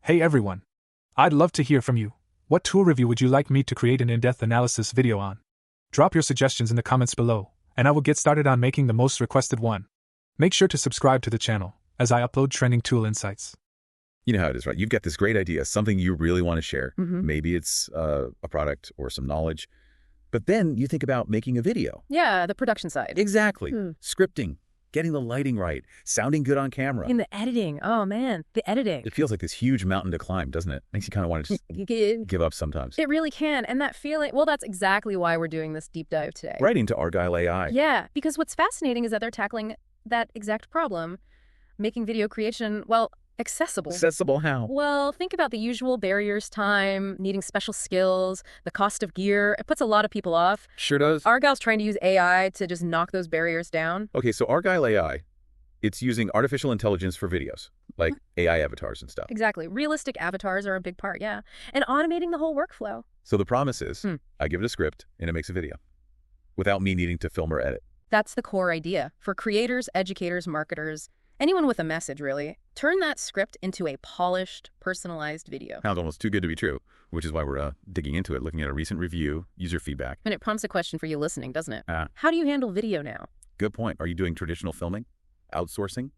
Hey everyone! I'd love to hear from you. What tool review would you like me to create an in-depth analysis video on? Drop your suggestions in the comments below, and I will get started on making the most requested one. Make sure to subscribe to the channel, as I upload trending tool insights. You know how it is, right? You've got this great idea, something you really want to share. Maybe it's a product or some knowledge. But then you think about making a video. Yeah, the production side. Exactly. Scripting, getting the lighting right, sounding good on camera. In the editing. Oh, man, the editing. It feels like this huge mountain to climb, doesn't it? Makes you kind of want to just give up sometimes. It really can. And that feeling, well, that's exactly why we're doing this deep dive today. Right into Argil AI. Yeah, because what's fascinating is that they're tackling that exact problem, making video creation, well, accessible. Accessible how? Well, think about the usual barriers, time, needing special skills, the cost of gear. It puts a lot of people off. Sure does. Argil's trying to use AI to just knock those barriers down. Okay, so Argil AI, it's using artificial intelligence for videos, like AI avatars and stuff. Exactly. Realistic avatars are a big part, yeah. And automating the whole workflow. So the promise is, I give it a script and it makes a video without me needing to film or edit. That's the core idea. For creators, educators, marketers, anyone with a message, really, turn that script into a polished, personalized video. Sounds almost too good to be true, which is why we're digging into it, looking at a recent review, user feedback. And it prompts a question for you listening, doesn't it? How do you handle video now? Good point. Are you doing traditional filming? Outsourcing?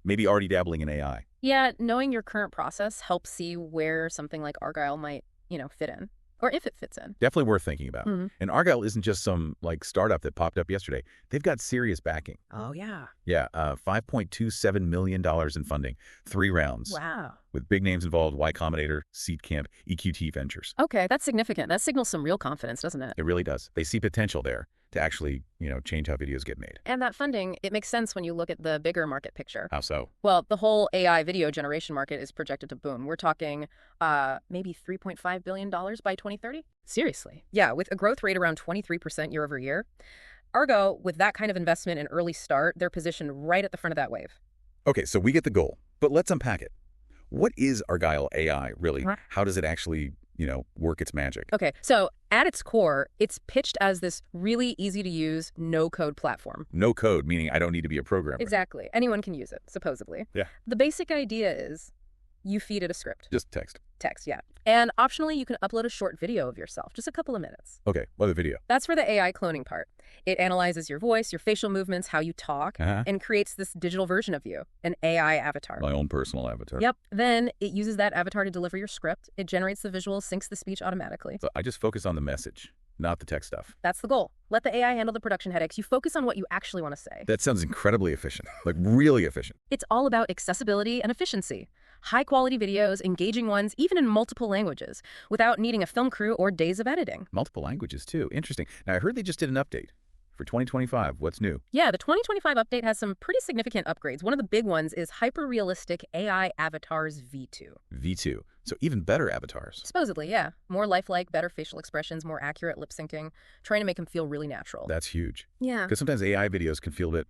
Maybe already dabbling in AI? Yeah, knowing your current process helps see where something like Argil might, fit in. Or if it fits in. Definitely worth thinking about. And Argil isn't just some startup that popped up yesterday. They've got serious backing. Oh, yeah. Yeah, $5.27 million in funding, 3 rounds. Wow. With big names involved, Y Combinator, Seed Camp, EQT Ventures. Okay, that's significant. That signals some real confidence, doesn't it? It really does. They see potential there to actually, change how videos get made. And that funding, it makes sense when you look at the bigger market picture. How so? Well, the whole AI video generation market is projected to boom. We're talking maybe $3.5 billion by 2030. Seriously. Yeah, with a growth rate around 23% year over year. Argo, with that kind of investment and early start, they're positioned right at the front of that wave. Okay, so we get the goal, but let's unpack it. What is Argil AI, really? How does it actually, work its magic? Okay, so at its core, it's pitched as this really easy-to-use, no-code platform. No code, meaning I don't need to be a programmer. Exactly. Anyone can use it, supposedly. Yeah. The basic idea is you feed it a script. Just text. Text, yeah. And optionally, you can upload a short video of yourself, just a couple of minutes. Okay, what the video? That's for the AI cloning part. It analyzes your voice, your facial movements, how you talk, and creates this digital version of you, an AI avatar. My own personal avatar. Yep. Then it uses that avatar to deliver your script. It generates the visuals, syncs the speech automatically. So I just focus on the message, not the tech stuff. That's the goal. Let the AI handle the production headaches. You focus on what you actually want to say. That sounds incredibly efficient, like really efficient. It's all about accessibility and efficiency. High-quality videos, engaging ones, even in multiple languages, without needing a film crew or days of editing. Multiple languages, too. Interesting. Now, I heard they just did an update. For 2025, what's new? Yeah, the 2025 update has some pretty significant upgrades. One of the big ones is hyper-realistic AI avatars V2. V2. So even better avatars. Supposedly, yeah. More lifelike, better facial expressions, more accurate lip syncing, trying to make them feel really natural. That's huge. Yeah. Because sometimes AI videos can feel a bit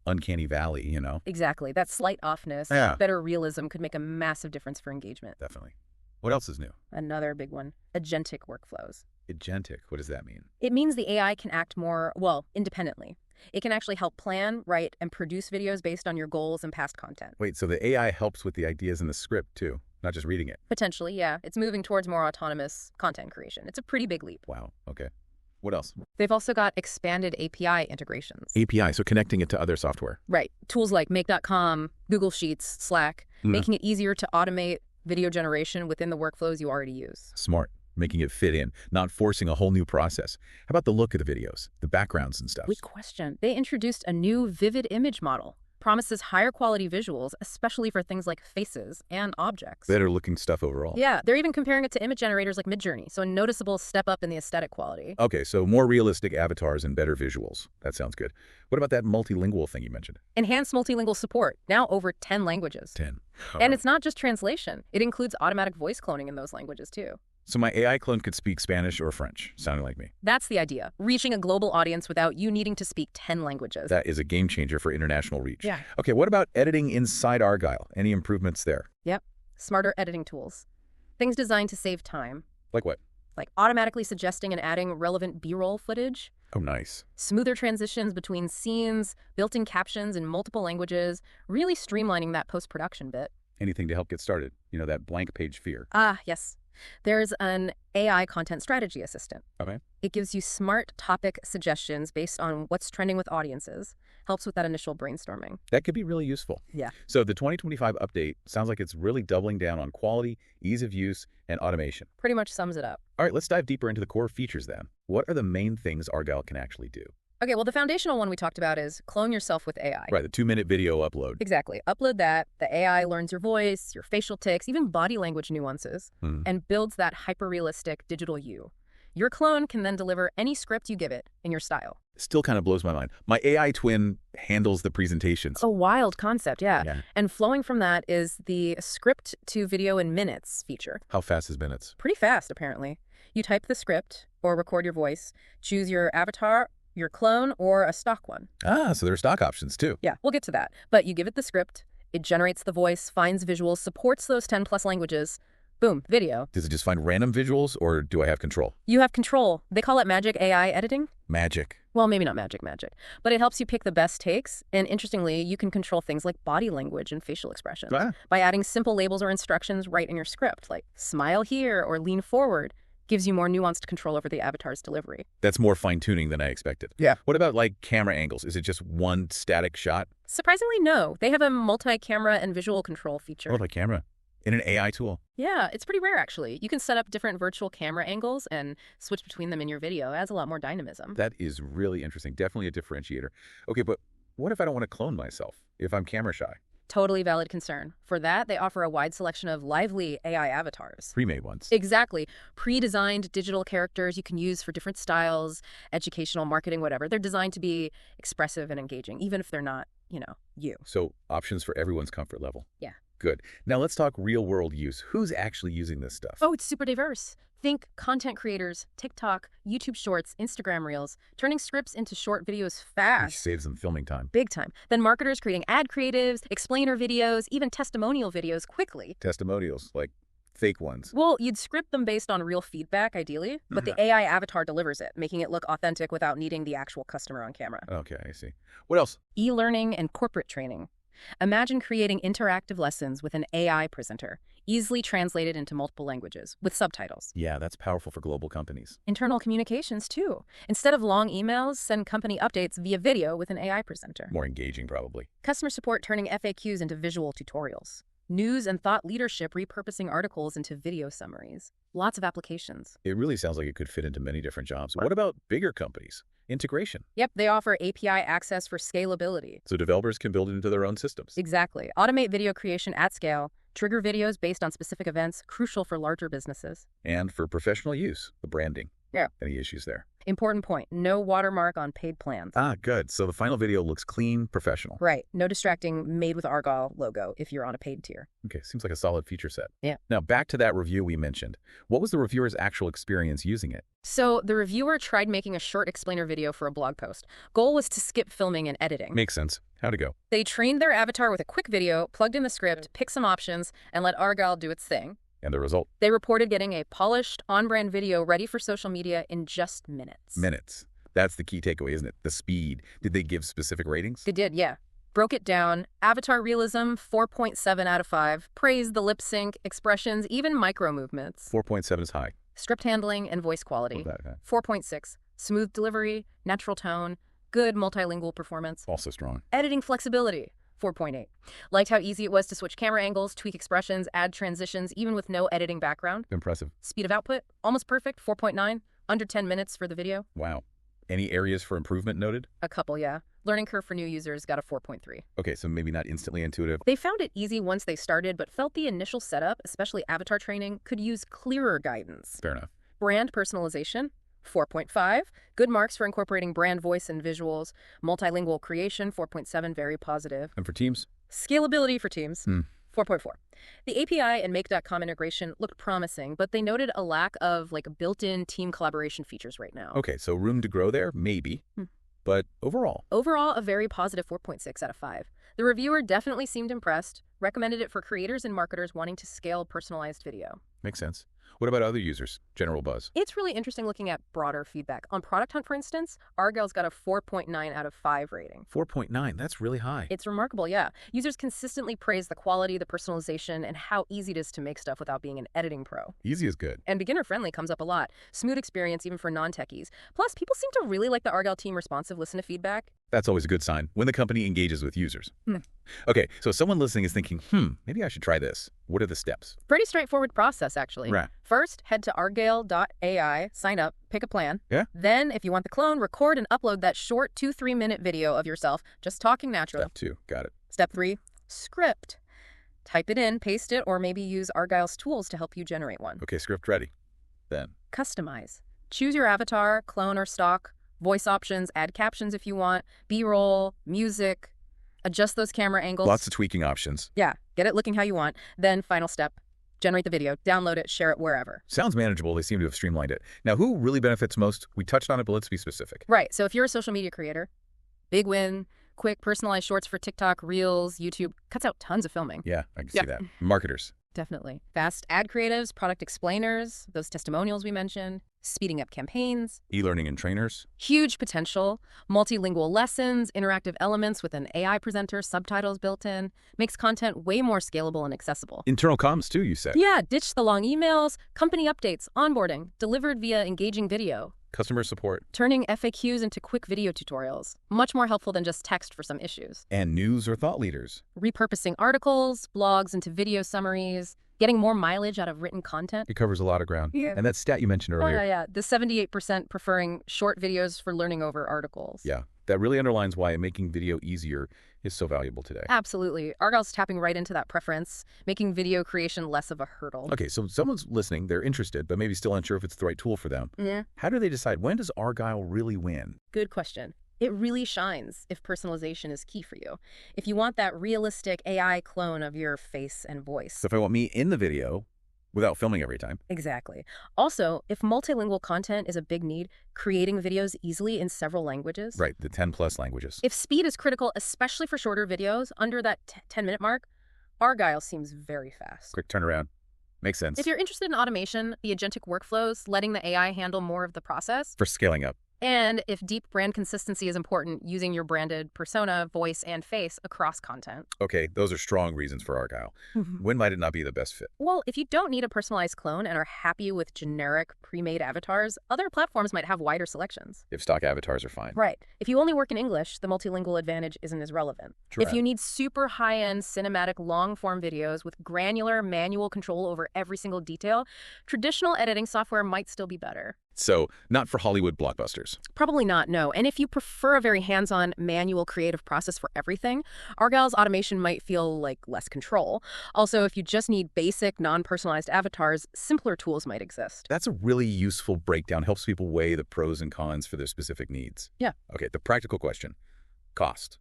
uncanny valley, Exactly. That slight offness, better realism could make a massive difference for engagement. Definitely. What else is new? Another big one, agentic workflows. Agentic, what does that mean? It means the AI can act more, independently. It can actually help plan, write, and produce videos based on your goals and past content. Wait, so the AI helps with the ideas in the script, too, not just reading it? Potentially, yeah. It's moving towards more autonomous content creation. It's a pretty big leap. Wow, okay. What else? They've also got expanded API integrations. API, so connecting it to other software. Right. Tools like Make.com, Google Sheets, Slack, making it easier to automate video generation within the workflows you already use. Smart. Making it fit in, not forcing a whole new process. How about the look of the videos, the backgrounds and stuff? Good question. They introduced a new vivid image model. Promises higher quality visuals, especially for things like faces and objects. Better looking stuff overall. Yeah, they're even comparing it to image generators like Midjourney, so a noticeable step up in the aesthetic quality. Okay, so more realistic avatars and better visuals. That sounds good. What about that multilingual thing you mentioned? Enhanced multilingual support, now over 10 languages. 10. And it's not just translation. It includes automatic voice cloning in those languages, too. So my AI clone could speak Spanish or French, sounding like me. That's the idea, reaching a global audience without you needing to speak 10 languages. That is a game changer for international reach. Yeah. Okay, what about editing inside Argil? Any improvements there? Yep. Smarter editing tools. Things designed to save time. Like what? Like automatically suggesting and adding relevant B-roll footage. Oh, nice. Smoother transitions between scenes, built-in captions in multiple languages, really streamlining that post-production bit. Anything to help get started? You know, that blank page fear. Ah, yes. There's an AI content strategy assistant. Okay. It gives you smart topic suggestions based on what's trending with audiences. Helps with that initial brainstorming. That could be really useful. Yeah. So the 2025 update sounds like it's really doubling down on quality, ease of use, and automation. Pretty much sums it up. All right, let's dive deeper into the core features then. What are the main things Argil can actually do? Okay, well, the foundational one we talked about is clone yourself with AI. Right, the 2-minute video upload. Exactly. Upload that. The AI learns your voice, your facial tics, even body language nuances, and builds that hyper-realistic digital you. Your clone can then deliver any script you give it in your style. Still kind of blows my mind. My AI twin handles the presentations. A wild concept, yeah. And flowing from that is the script to video in minutes feature. How fast is minutes? Pretty fast, apparently. You type the script or record your voice, choose your avatar, your clone, or a stock one. Ah, so there are stock options too. Yeah, we'll get to that. But you give it the script, it generates the voice, finds visuals, supports those 10+ languages. Boom, video. Does it just find random visuals, or do I have control? You have control. They call it magic AI editing. Magic. Well, maybe not magic, but it helps you pick the best takes. And interestingly, you can control things like body language and facial expressions by adding simple labels or instructions right in your script, like smile here or lean forward. Gives you more nuanced control over the avatar's delivery. That's more fine-tuning than I expected. Yeah. What about, like, camera angles? Is it just one static shot? Surprisingly, no. They have a multi-camera and visual control feature. Multi-camera? In an AI tool? Yeah, it's pretty rare, actually. You can set up different virtual camera angles and switch between them in your video. It adds a lot more dynamism. That is really interesting. Definitely a differentiator. Okay, but what if I don't want to clone myself? If I'm camera shy? Totally valid concern. For that, they offer a wide selection of lively AI avatars. Pre-made ones. Exactly. Pre-designed digital characters you can use for different styles, educational, marketing, whatever. They're designed to be expressive and engaging, even if they're not, you. So options for everyone's comfort level. Yeah. Good. Now let's talk real-world use. Who's actually using this stuff? Oh, it's super diverse. Think content creators, TikTok, YouTube Shorts, Instagram Reels, turning scripts into short videos fast. Which saves them filming time. Big time. Then marketers creating ad creatives, explainer videos, even testimonial videos quickly. Testimonials, like fake ones. Well, you'd script them based on real feedback, ideally, but the AI avatar delivers it, making it look authentic without needing the actual customer on camera. Okay, I see. What else? E-learning and corporate training. Imagine creating interactive lessons with an AI presenter, easily translated into multiple languages, with subtitles. Yeah, that's powerful for global companies. Internal communications, too. Instead of long emails, send company updates via video with an AI presenter. More engaging, probably. Customer support turning FAQs into visual tutorials. News and thought leadership repurposing articles into video summaries. Lots of applications. It really sounds like it could fit into many different jobs. What about bigger companies? Integration. Yep, they offer API access for scalability. So developers can build it into their own systems. Exactly. Automate video creation at scale. Trigger videos based on specific events, crucial for larger businesses. And for professional use, the branding. Yeah. Any issues there? Important point. No watermark on paid plans. Ah, good. So the final video looks clean, professional. Right. No distracting made with Argil logo if you're on a paid tier. Okay, seems like a solid feature set. Yeah. Now, back to that review we mentioned. What was the reviewer's actual experience using it? So the reviewer tried making a short explainer video for a blog post. Goal was to skip filming and editing. Makes sense. How'd it go? They trained their avatar with a quick video, plugged in the script, picked some options, and let Argil do its thing. And the result? They reported getting a polished, on-brand video ready for social media in just minutes. Minutes. That's the key takeaway, isn't it? The speed. Did they give specific ratings? They did, yeah. Broke it down. Avatar realism, 4.7 out of 5. Praised the lip sync, expressions, even micro movements. 4.7 is high. Script handling and voice quality. Love that. 4.6. Smooth delivery, natural tone, good multilingual performance. Also strong. Editing flexibility. 4.8. Liked how easy it was to switch camera angles, tweak expressions, add transitions, even with no editing background. Impressive. Speed of output, almost perfect, 4.9. Under 10 minutes for the video. Wow. Any areas for improvement noted? A couple, yeah. Learning curve for new users got a 4.3. Okay, so maybe not instantly intuitive. They found it easy once they started, but felt the initial setup, especially avatar training, could use clearer guidance. Fair enough. Brand personalization, 4.5. Good marks for incorporating brand voice and visuals. Multilingual creation, 4.7, very positive. And for teams? Scalability for teams, 4.4. The API and Make.com integration looked promising, but they noted a lack of built-in team collaboration features right now. Okay, so room to grow there? Maybe. But overall? Overall, a very positive 4.6 out of 5. The reviewer definitely seemed impressed, recommended it for creators and marketers wanting to scale personalized video. Makes sense. What about other users? General buzz? It's really interesting looking at broader feedback. On Product Hunt, for instance, Argil's got a 4.9 out of 5 rating. 4.9, that's really high. It's remarkable, yeah. Users consistently praise the quality, the personalization, and how easy it is to make stuff without being an editing pro. Easy is good. And beginner-friendly comes up a lot. Smooth experience even for non-techies. Plus, people seem to really like the Argil team responsive listen to feedback. That's always a good sign when the company engages with users. Okay, so someone listening is thinking, maybe I should try this. What are the steps? Pretty straightforward process, actually. Right. First, head to argil.ai, sign up, pick a plan. Yeah. Then, if you want the clone, record and upload that short 2-3 minute video of yourself just talking naturally. Step 2, got it. Step 3, script. Type it in, paste it, or maybe use Argil's tools to help you generate one. Okay, script ready. Then? Customize. Choose your avatar, clone or stock, voice options, add captions if you want, B-roll, music, adjust those camera angles. Lots of tweaking options. Yeah, get it looking how you want. Then, final step, generate the video, download it, share it wherever. Sounds manageable. They seem to have streamlined it. Now, who really benefits most? We touched on it, but let's be specific. Right, so if you're a social media creator, big win, quick personalized shorts for TikTok, Reels, YouTube, cuts out tons of filming. Yeah, I can see that. Marketers. Definitely. Fast ad creatives, product explainers, those testimonials we mentioned, speeding up campaigns. E-learning and trainers. Huge potential. Multilingual lessons, interactive elements with an AI presenter, subtitles built in. Makes content way more scalable and accessible. Internal comms too, you said. Yeah, ditch the long emails, company updates, onboarding, delivered via engaging video. Customer support. Turning FAQs into quick video tutorials. Much more helpful than just text for some issues. And news or thought leaders. Repurposing articles, blogs into video summaries. Getting more mileage out of written content. It covers a lot of ground. Yeah. And that stat you mentioned earlier. Oh, yeah. The 78% preferring short videos for learning over articles. Yeah. That really underlines why making video easier is so valuable today. Absolutely. Argil's tapping right into that preference, making video creation less of a hurdle. Okay, so someone's listening, they're interested, but maybe still unsure if it's the right tool for them. Yeah. How do they decide? When does Argil really win? Good question. It really shines if personalization is key for you. If you want that realistic AI clone of your face and voice. So if I want me in the video without filming every time. Exactly. Also, if multilingual content is a big need, creating videos easily in several languages. Right, the 10+ languages. If speed is critical, especially for shorter videos, under that 10-minute mark, Argil seems very fast. Quick turnaround. Makes sense. If you're interested in automation, the agentic workflows, letting the AI handle more of the process. For scaling up. And if deep brand consistency is important, using your branded persona, voice, and face across content. Okay, those are strong reasons for Argil. When might it not be the best fit? Well, if you don't need a personalized clone and are happy with generic, pre-made avatars, other platforms might have wider selections. If stock avatars are fine. Right. If you only work in English, the multilingual advantage isn't as relevant. True. If you need super high-end cinematic long-form videos with granular manual control over every single detail, traditional editing software might still be better. So, not for Hollywood blockbusters. Probably not, no. And if you prefer a very hands-on manual creative process for everything, Argil's automation might feel like less control. Also, if you just need basic, non-personalized avatars, simpler tools might exist. That's a really useful breakdown. Helps people weigh the pros and cons for their specific needs. Yeah. Okay, the practical question. Cost.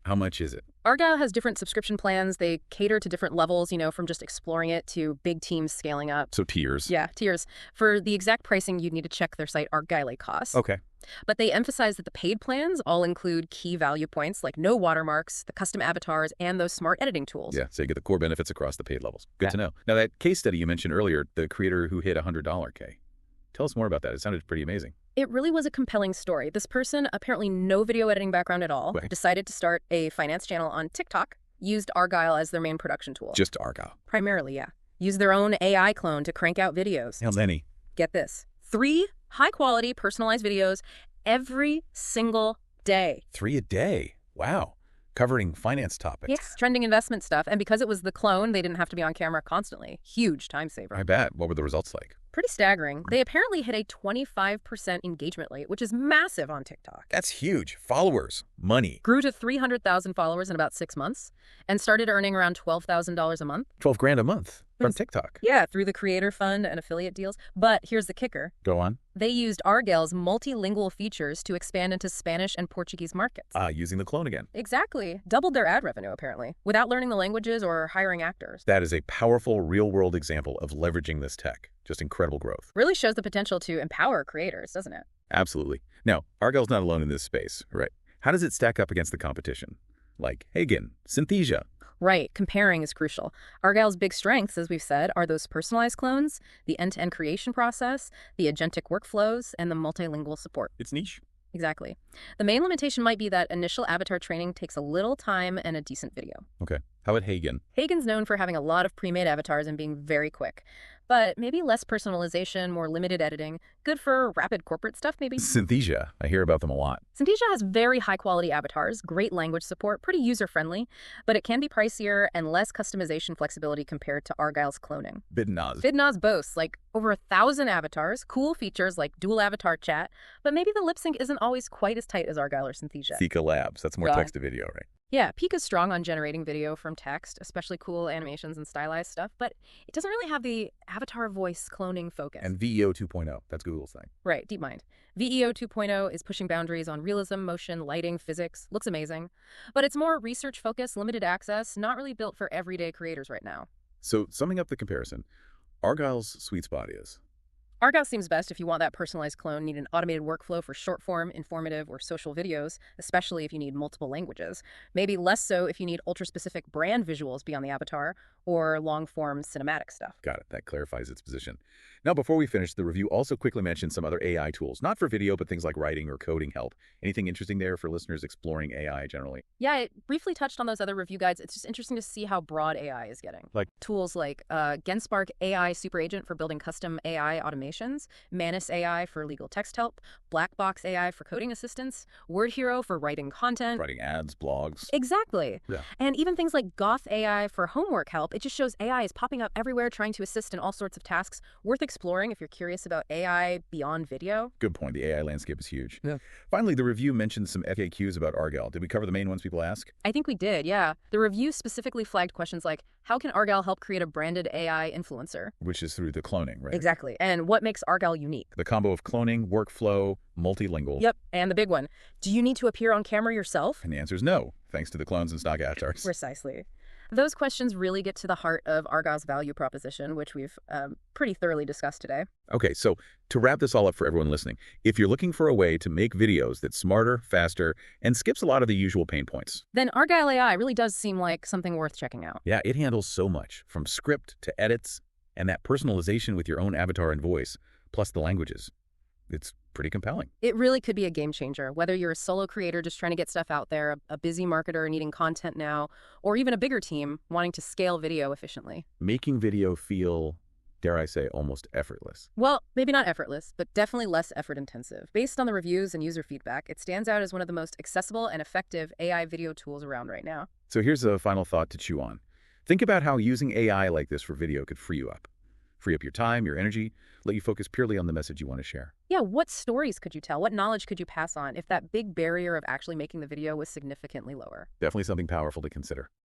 How much is it? Argil has different subscription plans. They cater to different levels, from just exploring it to big teams scaling up. So tiers. Yeah, tiers. For the exact pricing, you'd need to check their site Argile costs. Okay. But they emphasize that the paid plans all include key value points like no watermarks, the custom avatars, and those smart editing tools. Yeah, so you get the core benefits across the paid levels. Good to know. Now, that case study you mentioned earlier, the creator who hit $100 K. Tell us more about that. It sounded pretty amazing. It really was a compelling story. This person, apparently no video editing background at all, decided to start a finance channel on TikTok, used Argil as their main production tool. Just Argil. Primarily, yeah. Used their own AI clone to crank out videos. How many? Get this. 3 high-quality personalized videos every single day. 3 a day. Wow. Covering finance topics. Yes, trending investment stuff. And because it was the clone, they didn't have to be on camera constantly. Huge time saver. I bet. What were the results like? Pretty staggering. They apparently hit a 25% engagement rate, which is massive on TikTok. That's huge. Followers. Money. Grew to 300,000 followers in about 6 months and started earning around $12,000 a month. $12,000 a month from TikTok. Yeah, through the creator fund and affiliate deals. But here's the kicker. Go on. They used Argil's multilingual features to expand into Spanish and Portuguese markets. Using the clone again. Exactly. Doubled their ad revenue, apparently, without learning the languages or hiring actors. That is a powerful real-world example of leveraging this tech. Just incredible growth. Really shows the potential to empower creators, doesn't it? Absolutely. Now, Argil's not alone in this space, right? How does it stack up against the competition? Like Hagen, Synthesia. Right, comparing is crucial. Argil's big strengths, as we've said, are those personalized clones, the end-to-end creation process, the agentic workflows, and the multilingual support. It's niche. Exactly. The main limitation might be that initial avatar training takes a little time and a decent video. Okay. How about Hagen? Hagen's known for having a lot of pre-made avatars and being very quick. But maybe less personalization, more limited editing. Good for rapid corporate stuff, maybe. Synthesia. I hear about them a lot. Synthesia has very high-quality avatars, great language support, pretty user-friendly, but it can be pricier and less customization flexibility compared to Argil's cloning. Bidnaz. Bidnaz boasts, like, over 1,000 avatars, cool features like dual avatar chat, but maybe the lip sync isn't always quite as tight as Argil or Synthesia. Thika Labs. That's more text to video, right? Yeah, Peak is strong on generating video from text, especially cool animations and stylized stuff, but it doesn't really have the avatar voice cloning focus. And VEO 2.0, that's Google's thing. Right, DeepMind. VEO 2.0 is pushing boundaries on realism, motion, lighting, physics. Looks amazing. But it's more research-focused, limited access, not really built for everyday creators right now. So, summing up the comparison, Argil's sweet spot is? Argil seems best if you want that personalized clone, need an automated workflow for short-form, informative, or social videos, especially if you need multiple languages. Maybe less so if you need ultra-specific brand visuals beyond the avatar, or long-form cinematic stuff. Got it. That clarifies its position. Now, before we finish, the review also quickly mentioned some other AI tools, not for video, but things like writing or coding help. Anything interesting there for listeners exploring AI generally? Yeah, it briefly touched on those other review guides. It's just interesting to see how broad AI is getting. Like? Tools like Genspark AI Super Agent for building custom AI automations, Manus AI for legal text help, Blackbox AI for coding assistance, Word Hero for writing content. Writing ads, blogs. Exactly. Yeah. And even things like Goth AI for homework help. It just shows AI is popping up everywhere, trying to assist in all sorts of tasks. Worth exploring if you're curious about AI beyond video. Good point. The AI landscape is huge. Yeah. Finally, the review mentioned some FAQs about Argil. Did we cover the main ones people ask? I think we did, yeah. The review specifically flagged questions like, how can Argil help create a branded AI influencer? Which is through the cloning, right? Exactly. And what makes Argil unique? The combo of cloning, workflow, multilingual. Yep. And the big one, do you need to appear on camera yourself? And the answer is no, thanks to the clones and stock avatars. Precisely. Those questions really get to the heart of Argil's value proposition, which we've pretty thoroughly discussed today. Okay, so to wrap this all up for everyone listening, if you're looking for a way to make videos that's smarter, faster, and skips a lot of the usual pain points, then Argil AI really does seem like something worth checking out. Yeah, it handles so much, from script to edits, and that personalization with your own avatar and voice, plus the languages. It's pretty compelling. It really could be a game changer, whether you're a solo creator just trying to get stuff out there, a busy marketer needing content now, or even a bigger team wanting to scale video efficiently. Making video feel, dare I say, almost effortless. Well, maybe not effortless, but definitely less effort intensive. Based on the reviews and user feedback, it stands out as one of the most accessible and effective AI video tools around right now. So here's a final thought to chew on. Think about how using AI like this for video could free you up. Free up your time, your energy, let you focus purely on the message you want to share. Yeah, what stories could you tell? What knowledge could you pass on if that big barrier of actually making the video was significantly lower? Definitely something powerful to consider.